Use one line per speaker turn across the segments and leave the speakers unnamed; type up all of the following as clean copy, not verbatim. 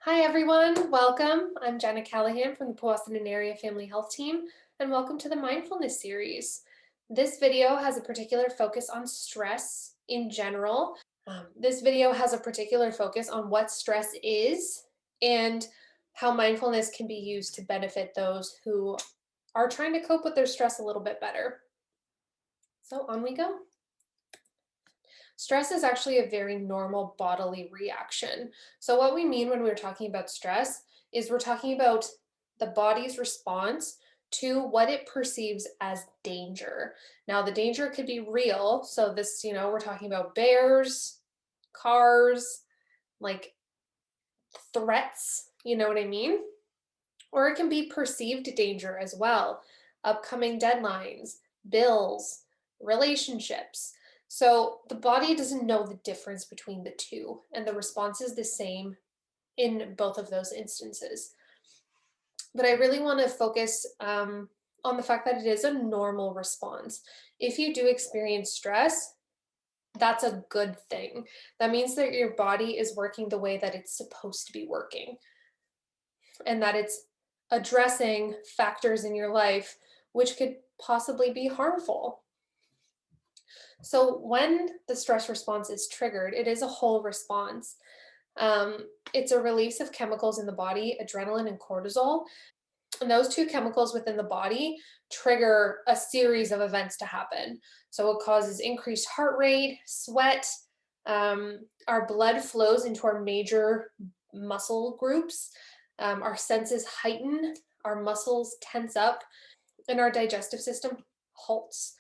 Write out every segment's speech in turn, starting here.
Hi everyone, welcome. I'm Jenna Callahan from the Powassan Area Family Health Team, and welcome to the Mindfulness series. This video has a particular focus on stress in general. This video has a particular focus on what stress is and how mindfulness can be used to benefit those who are trying to cope with their stress a little bit better. So on we go. Stress is actually a very normal bodily reaction. So, what we mean when we're talking about stress is we're talking about the body's response to what it perceives as danger. Now, the danger could be real. So, we're talking about bears, cars, like threats, you know what I mean? Or it can be perceived danger as well, upcoming deadlines, bills, relationships. So the body doesn't know the difference between the two, and the response is the same in both of those instances. But I really want to focus on the fact that it is a normal response. If you do experience stress, that's a good thing. That means that your body is working the way that it's supposed to be working, and that it's addressing factors in your life which could possibly be harmful. So, when the stress response is triggered, it is a whole response. It's a release of chemicals in the body, adrenaline and cortisol. And those two chemicals within the body trigger a series of events to happen. So, it causes increased heart rate, sweat, our blood flows into our major muscle groups, our senses heighten, our muscles tense up, and our digestive system halts.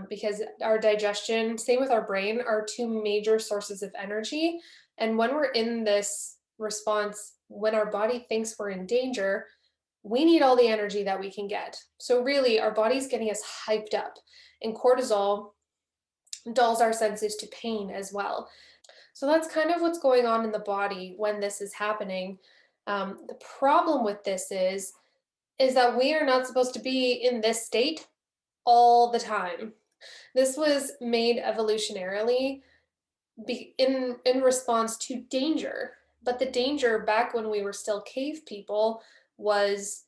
Because our digestion, same with our brain, are two major sources of energy. And when we're in this response, when our body thinks we're in danger, we need all the energy that we can get. So, really, our body's getting us hyped up. And cortisol dulls our senses to pain as well. So that's kind of what's going on in the body when this is happening. The problem with this is that we are not supposed to be in this state all the time. This was made evolutionarily in response to danger. But the danger back when we were still cave people was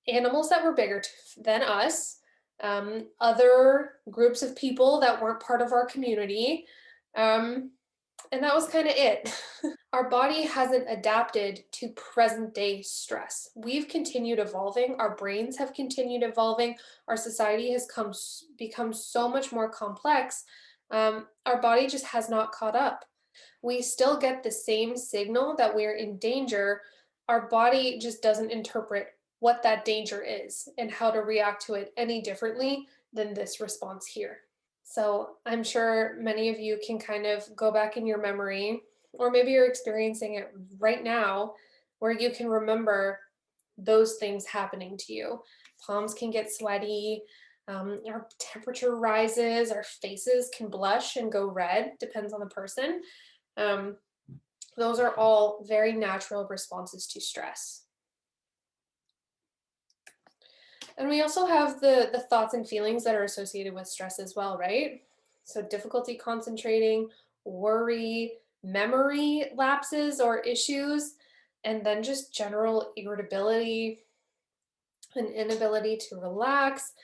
animals that were bigger than us, other groups of people that weren't part of our community, and that was kind of it. Our body hasn't adapted to present day stress. We've continued evolving, our brains have continued evolving, our society has become so much more complex. Our body just has not caught up. We still get the same signal that we're in danger. Our body just doesn't interpret what that danger is and how to react to it any differently than this response here. So I'm sure many of you can kind of go back in your memory, or maybe you're experiencing it right now, where you can remember those things happening to you. Palms can get sweaty, our temperature rises, our faces can blush and go red, depends on the person. Those are all very natural responses to stress. And we also have the thoughts and feelings that are associated with stress as well, right? So difficulty concentrating, worry, memory lapses or issues, and then just general irritability, an inability to relax,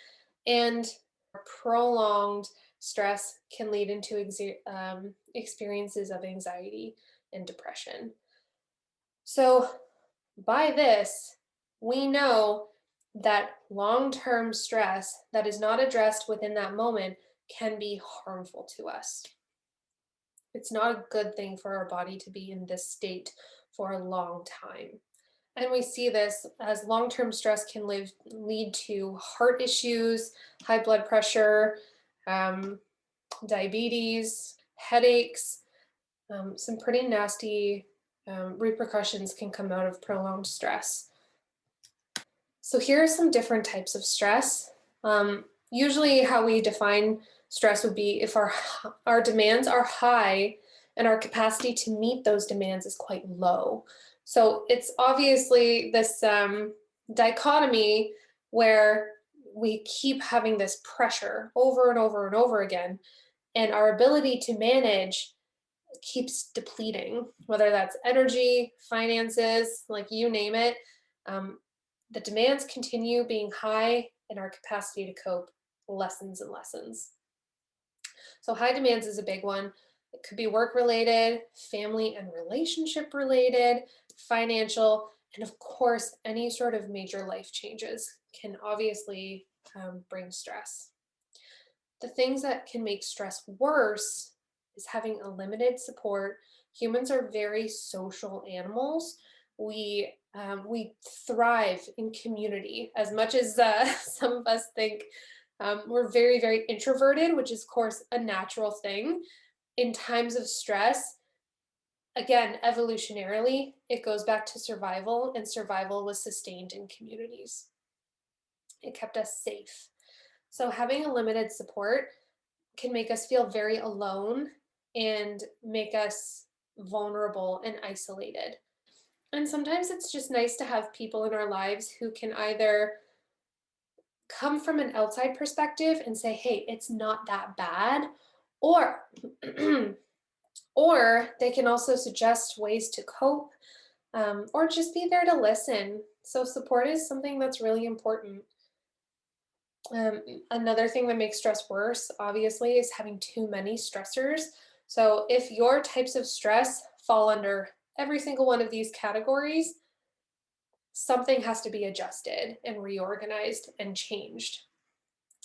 and prolonged stress can lead into experiences of anxiety and depression. So by this, we know that long-term stress that is not addressed within that moment can be harmful to us. It's not a good thing for our body to be in this state for a long time. And we see this as long-term stress can lead to heart issues, high blood pressure, diabetes, headaches, some pretty nasty repercussions can come out of prolonged stress. So here are some different types of stress. Usually how we define stress would be if our demands are high and our capacity to meet those demands is quite low. So it's obviously this dichotomy where we keep having this pressure over and over and over again, and our ability to manage keeps depleting, whether that's energy, finances, like you name it. Um, the demands continue being high, and our capacity to cope lessens and lessens. So, high demands is a big one. It could be work related, family and relationship related, financial, and of course, any sort of major life changes can obviously bring stress. The things that can make stress worse is having a limited support. Humans are very social animals. We thrive in community as much as some of us think we're very, very introverted, which is, of course, a natural thing. In times of stress, again, evolutionarily, it goes back to survival, and survival was sustained in communities. It kept us safe. So, having a limited support can make us feel very alone and make us vulnerable and isolated. And sometimes it's just nice to have people in our lives who can either come from an outside perspective and say, hey, it's not that bad, or or they can also suggest ways to cope, or just be there to listen. So support is something that's really important. Another thing that makes stress worse, obviously, is having too many stressors. So if your types of stress fall under every single one of these categories, something has to be adjusted and reorganized and changed.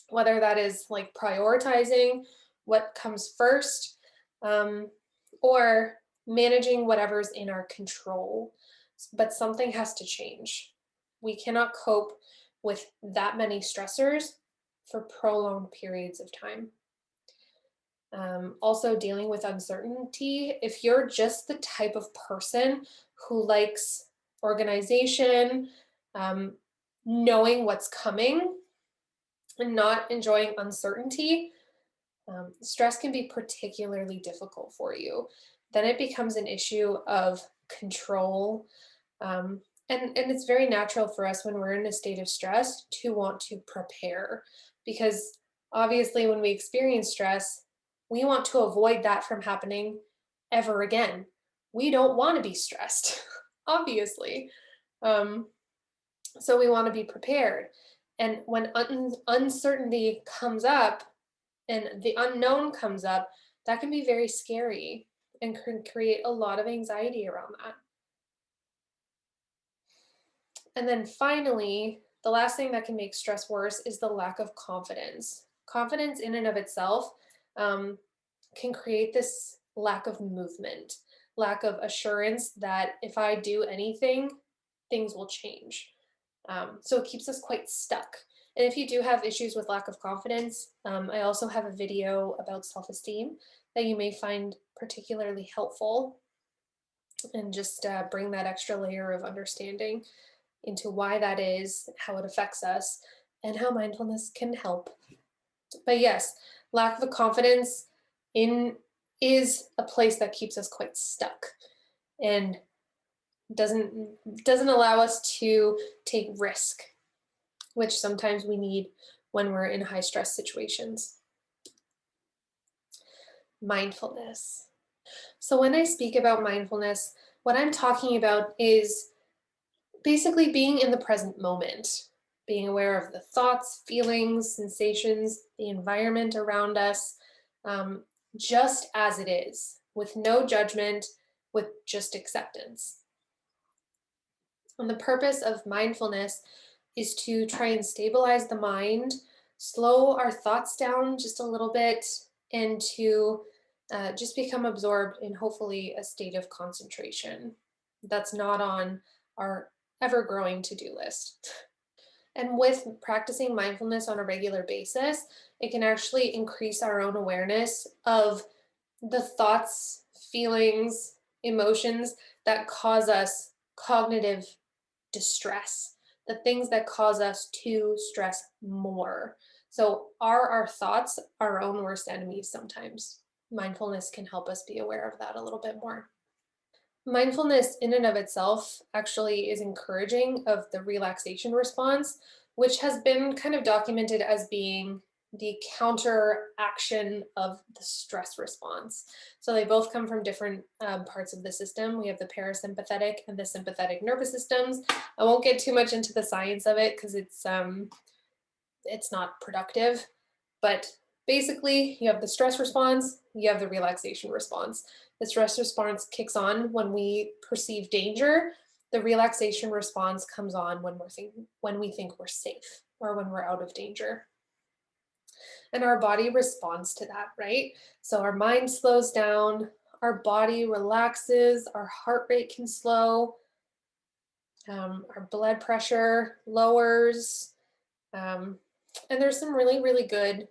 Whether that is like prioritizing what comes first, um, or managing whatever's in our control. But something has to change. We cannot cope with that many stressors for prolonged periods of time. Also, dealing with uncertainty. If you're just the type of person who likes organization, um, knowing what's coming, and not enjoying uncertainty, stress can be particularly difficult for you. Then it becomes an issue of control. And it's very natural for us when we're in a state of stress to want to prepare, because obviously, when we experience stress, we want to avoid that from happening ever again. We don't want to be stressed, obviously. Um, so we want to be prepared. And when uncertainty comes up, and the unknown comes up, that can be very scary and can create a lot of anxiety around that. And then finally, the last thing that can make stress worse is the lack of confidence. Confidence, in and of itself, um, can create this lack of movement, lack of assurance that if I do anything, things will change. So it keeps us quite stuck. And if you do have issues with lack of confidence, I also have a video about self esteem that you may find particularly helpful, and just bring that extra layer of understanding into why that is, how it affects us, and how mindfulness can help. But yes, lack of confidence in is a place that keeps us quite stuck and doesn't allow us to take risk, which sometimes we need when we're in high stress situations. Mindfulness. So, when I speak about mindfulness, what I'm talking about is basically being in the present moment, being aware of the thoughts, feelings, sensations, the environment around us, um, just as it is, with no judgment, with just acceptance. And the purpose of mindfulness is to try and stabilize the mind, slow our thoughts down just a little bit, and to just become absorbed in hopefully a state of concentration that's not on our ever growing to do list. And with practicing mindfulness on a regular basis, it can actually increase our own awareness of the thoughts, feelings, emotions that cause us cognitive distress, the things that cause us to stress more. So, are our thoughts our own worst enemies sometimes? Mindfulness can help us be aware of that a little bit more. Mindfulness, in and of itself, actually is encouraging of the relaxation response, which has been kind of documented as being the counteraction of the stress response. So they both come from different parts of the system. We have the parasympathetic and the sympathetic nervous systems. I won't get too much into the science of it because it's not productive, but basically you have the stress response, you have the relaxation response. The stress response kicks on when we perceive danger. The relaxation response comes on when we think we're safe or when we're out of danger. And our body responds to that, right? So our mind slows down, our body relaxes, our heart rate can slow, our blood pressure lowers. And there's some really, really good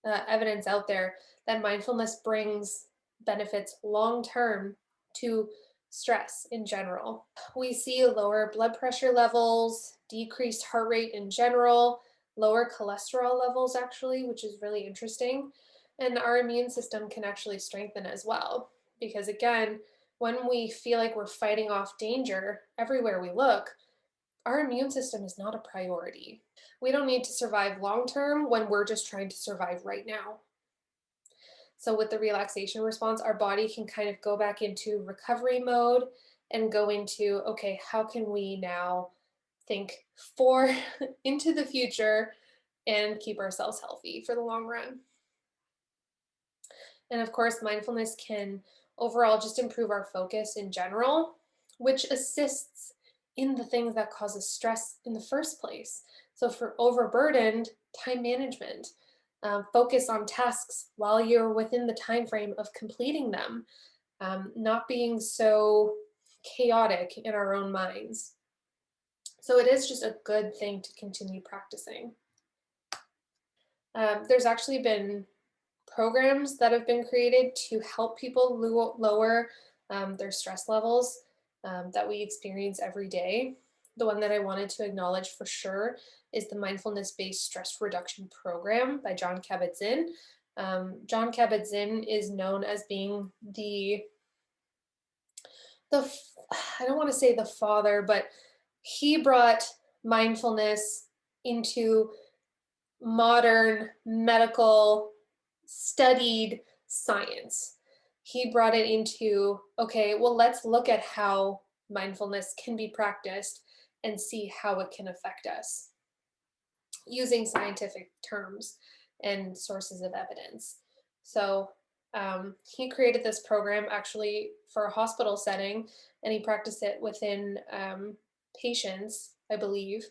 evidence out there that mindfulness brings benefits long term to stress in general. We see lower blood pressure levels, decreased heart rate in general, lower cholesterol levels, actually, which is really interesting. And our immune system can actually strengthen as well. Because again, when we feel like we're fighting off danger everywhere we look, our immune system is not a priority. We don't need to survive long term when we're just trying to survive right now. So with the relaxation response, our body can kind of go back into recovery mode and go into, okay, how can we now think into the future and keep ourselves healthy for the long run? And of course, mindfulness can overall just improve our focus in general, which assists in the things that cause us stress in the first place. So for overburdened, time management, focus on tasks while you're within the time frame of completing them, not being so chaotic in our own minds. So it is just a good thing to continue practicing. There's actually been programs that have been created to help people lower their stress levels that we experience every day. The one that I wanted to acknowledge for sure is the Mindfulness-Based Stress Reduction Program by Jon Kabat-Zinn. Jon Kabat-Zinn is known as being I don't want to say the father, but he brought mindfulness into modern medical studied science. He brought it into, okay, well, let's look at how mindfulness can be practiced and see how it can affect us using scientific terms and sources of evidence. So he created this program actually for a hospital setting, and he practiced it within patients, I believe,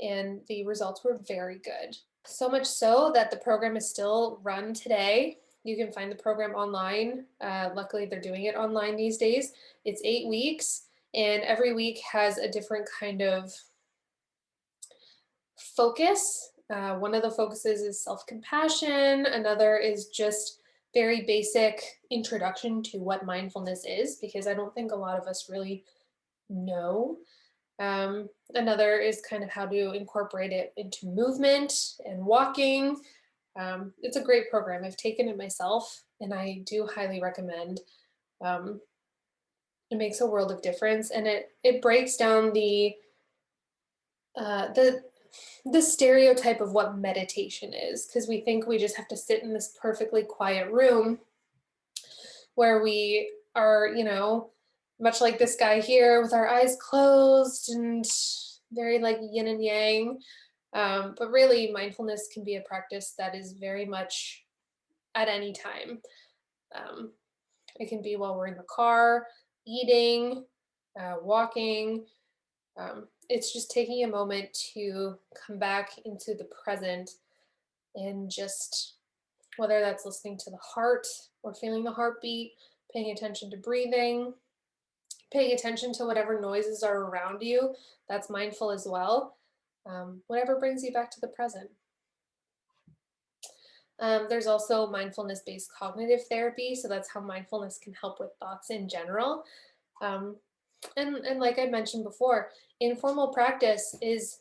and the results were very good. So much so that the program is still run today. You can find the program online. Luckily, they're doing it online these days. It's 8 weeks, and every week has a different kind of focus. One of the focuses is self-compassion. Another is just very basic introduction to what mindfulness is, because I don't think a lot of us really know. Another is kind of how to incorporate it into movement and walking. It's a great program. I've taken it myself, and I do highly recommend. It makes a world of difference, and it breaks down the stereotype of what meditation is, because we think we just have to sit in this perfectly quiet room where we are, much like this guy here with our eyes closed and very like yin and yang. But really, mindfulness can be a practice that is very much at any time. It can be while we're in the car, eating, walking. It's just taking a moment to come back into the present and just, whether that's listening to the heart or feeling the heartbeat, paying attention to breathing, paying attention to whatever noises are around you, that's mindful as well. Whatever brings you back to the present. There's also mindfulness-based cognitive therapy, so that's how mindfulness can help with thoughts in general. And like I mentioned before, informal practice is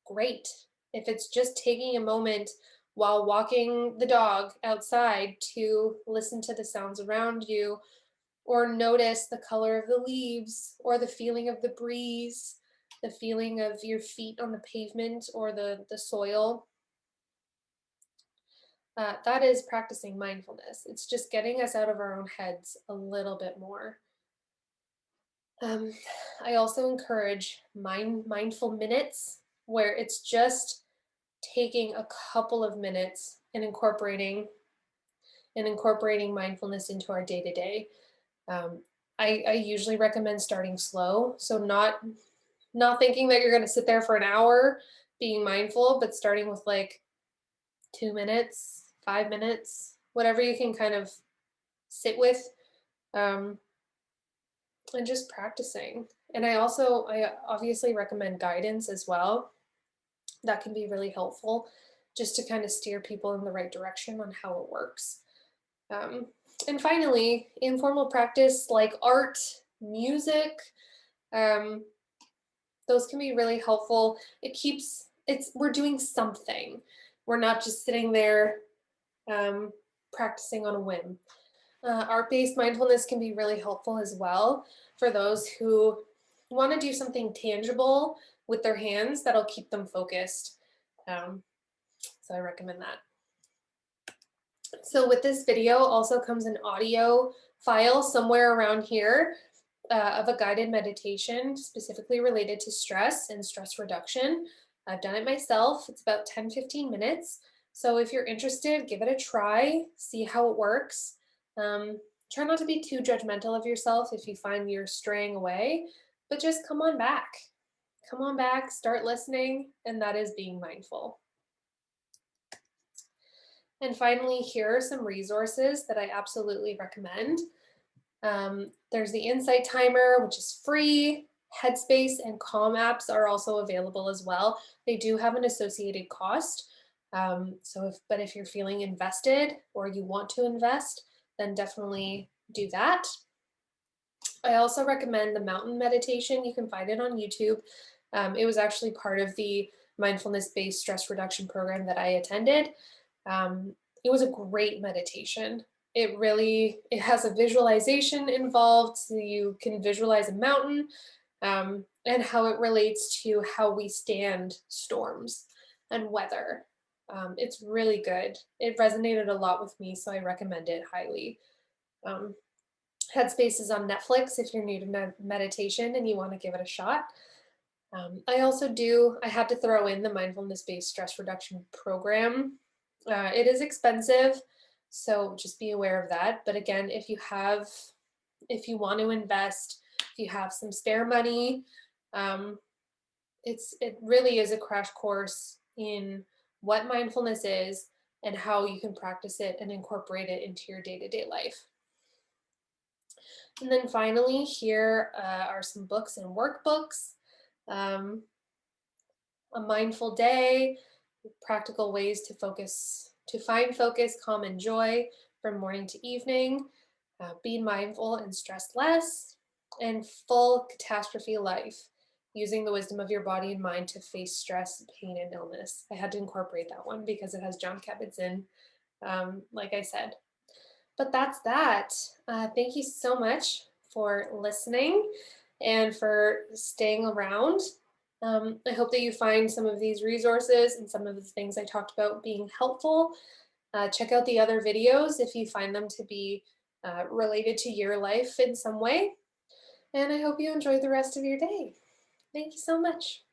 great. If it's just taking a moment while walking the dog outside to listen to the sounds around you, or notice the color of the leaves, or the feeling of the breeze, the feeling of your feet on the pavement or the soil. that is practicing mindfulness. It's just getting us out of our own heads a little bit more. Um, I also encourage mindful minutes where it's just taking a couple of minutes and incorporating mindfulness into our day to day. I usually recommend starting slow, so not thinking that you're going to sit there for an hour being mindful, but starting with like 2 minutes, 5 minutes, whatever you can kind of sit with, um, and just practicing. And I obviously recommend guidance as well. That can be really helpful just to kind of steer people in the right direction on how it works. Um, and finally, informal practice like art, music, um, those can be really helpful. We're doing something. We're not just sitting there um, practicing on a whim. Art-based mindfulness can be really helpful as well for those who want to do something tangible with their hands that'll keep them focused. Um, so I recommend that. So with this video also comes an audio file somewhere around here of a guided meditation specifically related to stress and stress reduction. I've done it myself. It's about 10-15 minutes. So if you're interested, give it a try, see how it works. Try not to be too judgmental of yourself if you find you're straying away, but just come on back. Come on back, start listening, and that is being mindful. And finally, here are some resources that I absolutely recommend. There's the Insight Timer, which is free. Headspace and Calm apps are also available as well. They do have an associated cost. But if you're feeling invested or you want to invest, then definitely do that. I also recommend the mountain meditation. You can find it on YouTube. It was actually part of the mindfulness-based stress reduction program that I attended. It was a great meditation. It has a visualization involved, so you can visualize a mountain and how it relates to how we stand storms and weather. It's really good. It resonated a lot with me, so I recommend it highly. Um, Headspace is on Netflix if you're new to meditation and you want to give it a shot. I had to throw in the mindfulness-based stress reduction program. It is expensive, so just be aware of that. But again, if you want to invest, if you have some spare money, it really is a crash course in what mindfulness is and how you can practice it and incorporate it into your day-to-day life. And then finally, here are some books and workbooks. A mindful day, practical ways to find focus, calm, and joy from morning to evening, be mindful and stress less, and full catastrophe life, using the wisdom of your body and mind to face stress, pain, and illness. I had to incorporate that one because it has Jon Kabat-Zinn, like I said. But that's that. Thank you so much for listening and for staying around. I hope that you find some of these resources and some of the things I talked about being helpful. Check out the other videos if you find them to be related to your life in some way. And I hope you enjoy the rest of your day. Thank you so much.